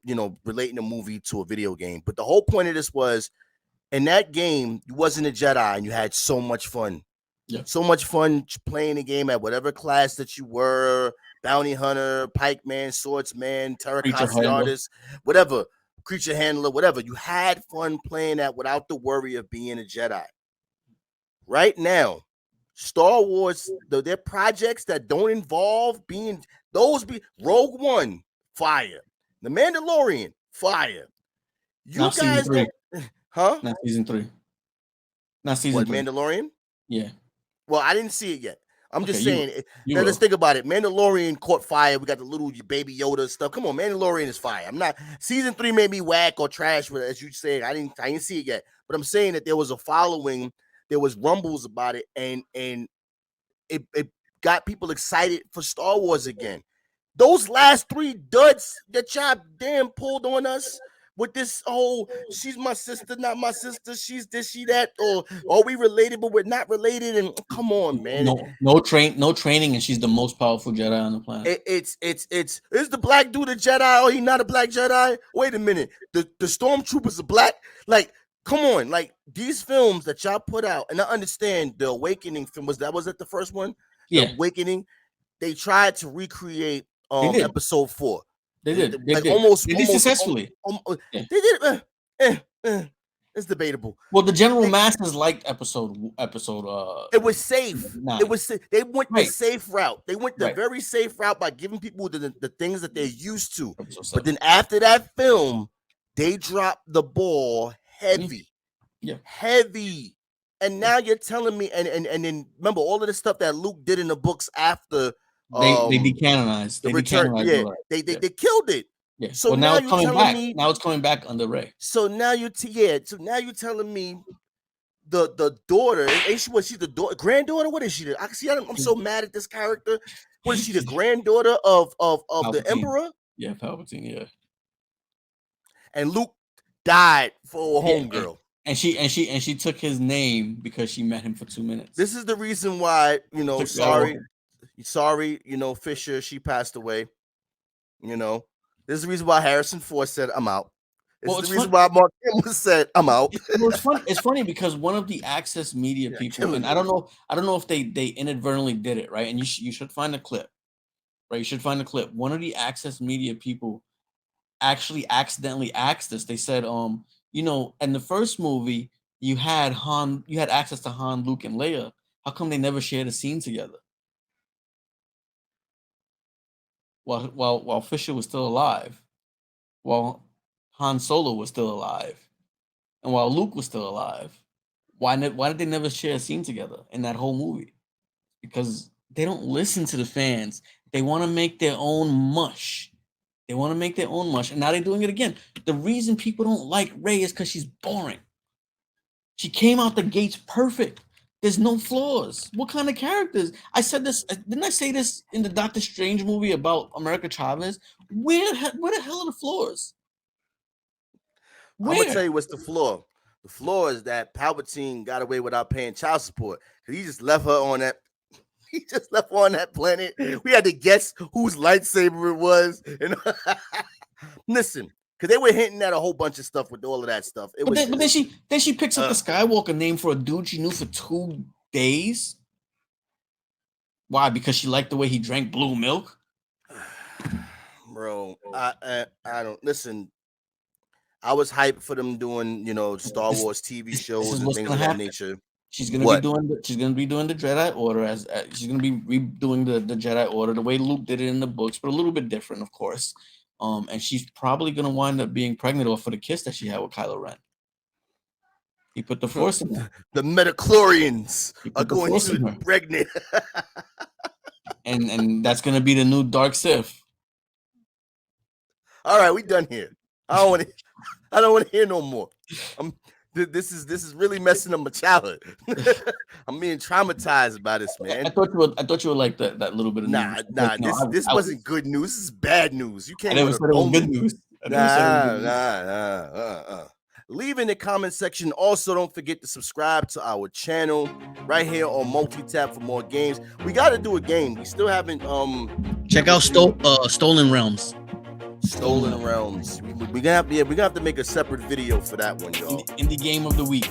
relating the movie to a video game, but the whole point of this was, in that game, you wasn't a Jedi and you had so much fun. Yeah. So much fun playing the game at whatever class that you were. Bounty hunter, pikeman, swordsman, terracotta artist, whatever, creature handler, whatever. You had fun playing that without the worry of being a Jedi. Right now, Star Wars, their projects that don't involve Rogue One, fire. The Mandalorian, fire. You guys don't, huh? Not season 3. Not season 3. Mandalorian? Yeah. Well, I didn't see it yet. I'm just saying. Let's think about it. Mandalorian caught fire. We got the little baby Yoda stuff. Come on, Mandalorian is fire. I'm not. Season 3 made me whack or trash, but as you say, I didn't see it yet. But I'm saying that there was a following. There was rumbles about it, and it got people excited for Star Wars again. Those last 3 duds that y'all damn pulled on us with this whole she's my sister, not my sister, she's this, she that, or are we related but we're not related? And come on, man. No training, and she's the most powerful Jedi on the planet. Is the black dude a Jedi or he not a black Jedi? Wait a minute. The stormtroopers are black. Like, come on, like these films that y'all put out, and I understand the Awakening film was it the first one? Yeah. The Awakening. They tried to recreate episode 4. They did. Almost successfully. They did. It's debatable. Well, the general masses liked episode. It was safe. 9. It was. They went the safe route. They went the very safe route by giving people the things that they're used to. But then after that film, they dropped the ball heavy. Yeah. Heavy. And now you're telling me, and then remember all of the stuff that Luke did in the books after. They decanonized. They killed it. Yeah. So well, now it's you're coming telling back. me. Now it's coming back under Ray. So now you're telling me the daughter, ain't she? What, she's the granddaughter? What is she? I'm so mad at this character. What is she? The granddaughter of the Palpatine. Emperor? Yeah, Palpatine. Yeah. And Luke died for a Yeah, homegirl. and she took his name because she met him for 2 minutes. This is the reason why, sorry, Fisher, she passed away. This is the reason why Harrison Ford said, I'm out. This is the reason why Mark Hamill said, I'm out. It's funny because one of the Access Media people, and I don't know if they inadvertently did it, right? And you should find the clip, right? You should find the clip. One of the Access Media people actually accidentally asked us. They said, in the first movie, you had access to Han, Luke, and Leia. How come they never shared a scene together? While Fisher was still alive, while Han Solo was still alive, and while Luke was still alive, why did they never share a scene together in that whole movie? Because they don't listen to the fans. They want to make their own mush. And now they're doing it again. The reason people don't like Rey is because she's boring. She came out the gates perfect. There's no flaws. What kind of characters? I said this. Didn't I say this in the Doctor Strange movie about America Chavez? Where the hell are the flaws? I'm going to tell you what's the flaw. The flaw is that Palpatine got away without paying child support. He just left her on that. He just left her on that planet. We had to guess whose lightsaber it was. And listen, because they were hinting at a whole bunch of stuff with all of that stuff. But then she picks up the Skywalker name for a dude she knew for 2 days. Why? Because she liked the way he drank blue milk? Bro, I don't listen. I was hyped for them doing, Star Wars TV shows and things of that nature. She's gonna be doing the Jedi Order as she's gonna be redoing the Jedi Order the way Luke did it in the books, but a little bit different, of course. And she's probably gonna wind up being pregnant off of the kiss that she had with Kylo Ren. He put the Force in her. The Metachlorians are going to be pregnant, and that's gonna be the new Dark Sith. All right, we done here. I don't want to hear no more. This is really messing up my childhood. I'm being traumatized by this, man. I thought you would like that little bit of news. This wasn't good news. This is bad news. You can't. I never said it was good news. Leave in the comment section. Also, don't forget to subscribe to our channel right here on Multi-Tap for more games. We got to do a game. We still haven't. Check out Stolen Realms. Stolen Realms. We gonna have to make a separate video for that one, y'all. Indie game of the week.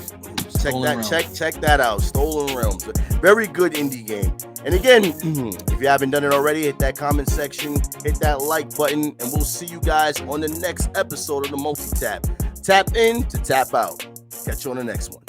Check that out. Stolen Realms. Very good indie game. And again, if you haven't done it already, hit that comment section, hit that like button, and we'll see you guys on the next episode of the Multi-Tap. Tap in to tap out. Catch you on the next one.